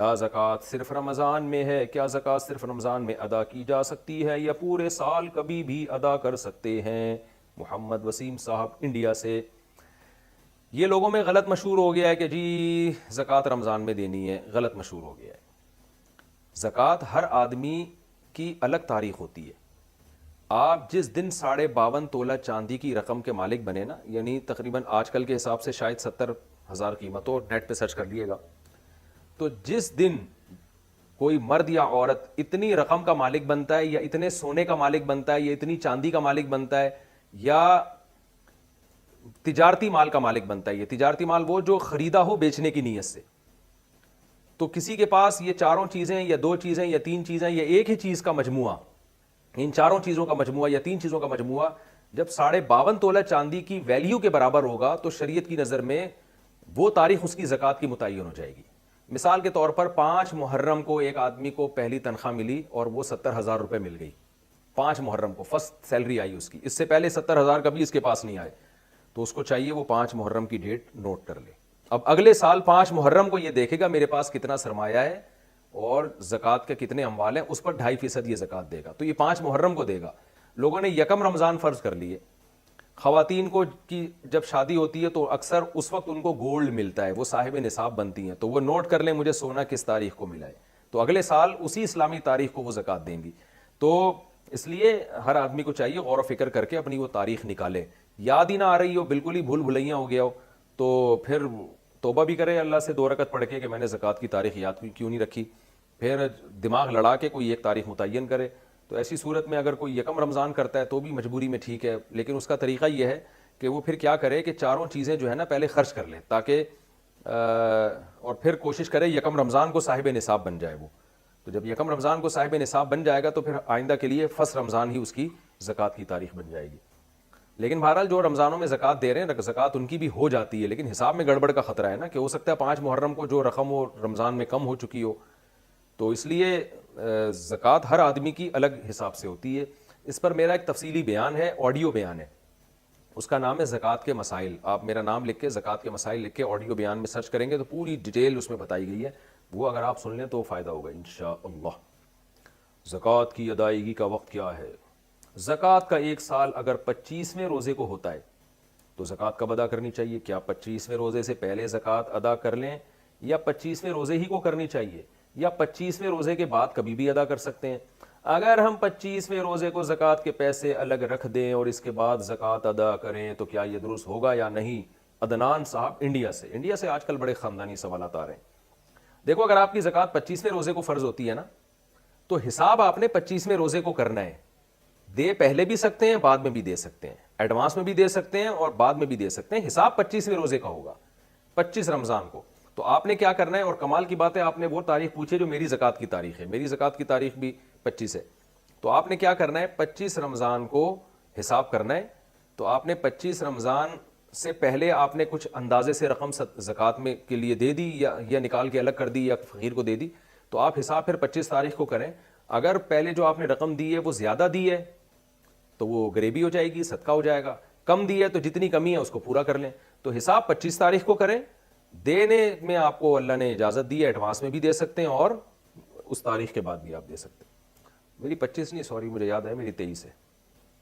کیا زکوٰۃ صرف رمضان میں ہے؟ کیا زکوٰۃ صرف رمضان میں ادا کی جا سکتی ہے یا پورے سال کبھی بھی ادا کر سکتے ہیں؟ محمد وسیم صاحب انڈیا سے۔ یہ لوگوں میں غلط مشہور ہو گیا ہے کہ جی زکوٰۃ رمضان میں دینی ہے، غلط مشہور ہو گیا ہے۔ زکوٰۃ ہر آدمی کی الگ تاریخ ہوتی ہے۔ آپ جس دن 52.5 تولہ چاندی کی رقم کے مالک بنے نا، یعنی تقریباً آج کل کے حساب سے شاید 70,000 قیمت ہو، نیٹ پہ سرچ کر لیے گا، تو جس دن کوئی مرد یا عورت اتنی رقم کا مالک بنتا ہے یا اتنے سونے کا مالک بنتا ہے یا اتنی چاندی کا مالک بنتا ہے یا تجارتی مال کا مالک بنتا ہے، یہ تجارتی مال وہ جو خریدا ہو بیچنے کی نیت سے، تو کسی کے پاس یہ چاروں چیزیں یا 2 چیزیں یا 3 چیزیں یا ایک ہی چیز کا مجموعہ، ان چاروں چیزوں کا مجموعہ یا 3 چیزوں کا مجموعہ جب 52.5 تولہ چاندی کی ویلیو کے برابر ہوگا تو شریعت کی نظر میں وہ تاریخ اس کی زکوٰۃ کی متعین ہو جائے گی۔ مثال کے طور پر 5 محرم کو ایک آدمی کو پہلی تنخواہ ملی اور وہ 70,000 روپے مل گئی، 5 محرم کو فرسٹ سیلری آئی اس کی، اس سے پہلے 70,000 کبھی اس کے پاس نہیں آئے، تو اس کو چاہیے وہ 5 محرم کی ڈیٹ نوٹ کر لے۔ اب اگلے سال 5 محرم کو یہ دیکھے گا میرے پاس کتنا سرمایہ ہے اور زکوٰۃ کے کتنے اموال ہیں، اس پر 2.5% یہ زکوٰۃ دے گا، تو یہ 5 محرم کو دے گا۔ لوگوں نے یکم رمضان فرض کر لیے۔ خواتین کو کی جب شادی ہوتی ہے تو اکثر اس وقت ان کو گولڈ ملتا ہے، وہ صاحب نصاب بنتی ہیں، تو وہ نوٹ کر لیں مجھے سونا کس تاریخ کو ملا ہے، تو اگلے سال اسی اسلامی تاریخ کو وہ زکوٰۃ دیں گی۔ تو اس لیے ہر آدمی کو چاہیے غور و فکر کر کے اپنی وہ تاریخ نکالے۔ یاد ہی نہ آ رہی ہو، بالکل ہی بھول بھلیاں ہو گیا ہو، تو پھر توبہ بھی کرے اللہ سے 2 رکعت پڑھ کے کہ میں نے زکوٰۃ کی تاریخ یاد کیوں نہیں رکھی، پھر دماغ لڑا کے کوئی ایک تاریخ متعین کرے۔ تو ایسی صورت میں اگر کوئی یکم رمضان کرتا ہے تو بھی مجبوری میں ٹھیک ہے، لیکن اس کا طریقہ یہ ہے کہ وہ پھر کیا کرے کہ چاروں چیزیں جو ہے نا پہلے خرچ کر لے، تاکہ اور پھر کوشش کرے یکم رمضان کو صاحب نصاب بن جائے وہ۔ تو جب یکم رمضان کو صاحب نصاب بن جائے گا تو پھر آئندہ کے لیے فرسٹ رمضان ہی اس کی زکوٰۃ کی تاریخ بن جائے گی۔ لیکن بہرحال جو رمضانوں میں زکوٰۃ دے رہے ہیں زکوٰۃ ان کی بھی ہو جاتی ہے، لیکن حساب میں گڑبڑ کا خطرہ ہے نا، کہ ہو سکتا ہے 5 محرم کو جو رقم ہو رمضان میں کم ہو چکی ہو، تو اس لیے زکوٰۃ ہر آدمی کی الگ حساب سے ہوتی ہے۔ اس پر میرا ایک تفصیلی بیان ہے، آڈیو بیان ہے، اس کا نام ہے زکوٰۃ کے مسائل۔ آپ میرا نام لکھ کے زکوٰۃ کے مسائل لکھ کے آڈیو بیان میں سرچ کریں گے تو پوری ڈیٹیل اس میں بتائی گئی ہے، وہ اگر آپ سن لیں تو فائدہ ہوگا انشاءاللہ۔ زکوٰۃ کی ادائیگی کا وقت کیا ہے؟ زکوٰۃ کا ایک سال اگر 25ویں روزے کو ہوتا ہے تو زکوٰۃ کب ادا کرنی چاہیے؟ کیا 25ویں روزے سے پہلے زکوٰۃ ادا کر لیں یا 25ویں روزے ہی کو کرنی چاہیے یا 25ویں روزے کے بعد کبھی بھی ادا کر سکتے ہیں؟ اگر ہم 25ویں روزے کو زکوٰۃ کے پیسے الگ رکھ دیں اور اس کے بعد زکوٰۃ ادا کریں تو کیا یہ درست ہوگا یا نہیں؟ عدنان صاحب انڈیا سے آج کل بڑے خاندانی سوالات آ رہے ہیں۔ دیکھو اگر آپ کی زکوٰۃ 25ویں روزے کو فرض ہوتی ہے نا تو حساب آپ نے 25ویں روزے کو کرنا ہے، دے پہلے بھی سکتے ہیں بعد میں بھی دے سکتے ہیں، ایڈوانس میں بھی دے سکتے ہیں اور بعد میں بھی دے سکتے ہیں، حساب 25ویں روزے کا ہوگا 25 رمضان کو۔ تو آپ نے کیا کرنا ہے، اور کمال کی بات ہے آپ نے وہ تاریخ پوچھی جو میری زکوٰۃ کی تاریخ ہے، میری زکوٰۃ کی تاریخ بھی 25 ہے، تو آپ نے کیا کرنا ہے 25 رمضان کو حساب کرنا ہے۔ تو آپ نے 25 رمضان سے پہلے آپ نے کچھ اندازے سے رقم زکوٰۃ میں کے لیے دے دی یا نکال کے الگ کر دی یا فقیر کو دے دی، تو آپ حساب پھر 25 تاریخ کو کریں۔ اگر پہلے جو آپ نے رقم دی ہے وہ زیادہ دی ہے تو وہ غریبی ہو جائے گی، صدقہ ہو جائے گا، کم دی ہے تو جتنی کمی ہے اس کو پورا کر لیں۔ تو حساب 25 تاریخ کو کریں، دینے میں آپ کو اللہ نے اجازت دی ہے، ایڈوانس میں بھی دے سکتے ہیں اور اس تاریخ کے بعد بھی آپ دے سکتے ہیں۔ میری 25 نہیں، سوری مجھے یاد ہے میری 23 ہے۔